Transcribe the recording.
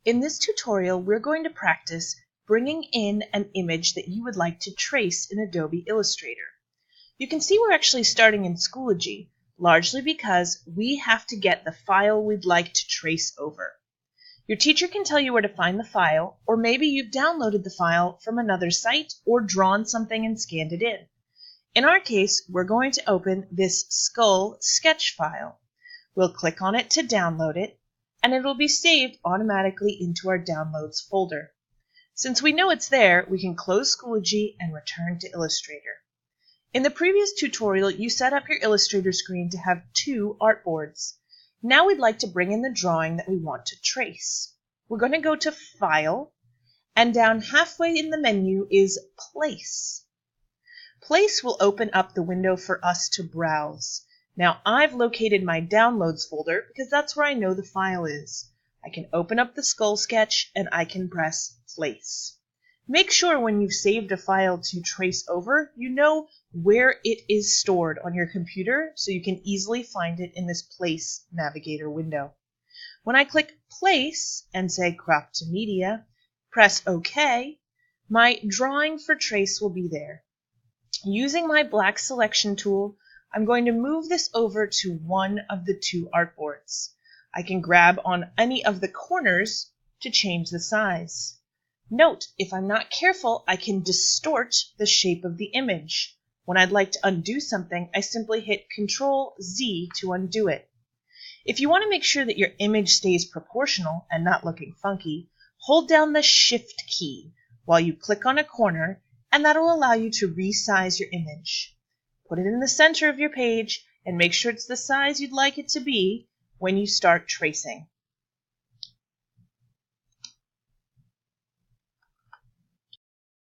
In this tutorial, we're going to practice bringing in an image that you would like to trace in Adobe Illustrator. You can see we're actually starting in Schoology, largely because we have to get the file we'd like to trace over. Your teacher can tell you where to find the file, or maybe you've downloaded the file from another site or drawn something and scanned it in. In our case, we're going to open this skull sketch file. We'll click on it to download it, and it will be saved automatically into our Downloads folder. Since we know it's there, we can close Schoology and return to Illustrator. In the previous tutorial, you set up your Illustrator screen to have two artboards. Now we'd like to bring in the drawing that we want to trace. We're going to go to File, and down halfway in the menu is Place. Place will open up the window for us to browse. Now I've located my Downloads folder because that's where I know the file is. I can open up the skull sketch and I can press Place. Make sure when you've saved a file to trace over, you know where it is stored on your computer so you can easily find it in this Place Navigator window. When I click Place and say Crop to Media, press OK, my drawing for trace will be there. Using my black selection tool, I'm going to move this over to one of the two artboards. I can grab on any of the corners to change the size. Note, if I'm not careful, I can distort the shape of the image. When I'd like to undo something, I simply hit Ctrl-Z to undo it. If you want to make sure that your image stays proportional and not looking funky, hold down the Shift key while you click on a corner, and that will allow you to resize your image. Put it in the center of your page and make sure it's the size you'd like it to be when you start tracing.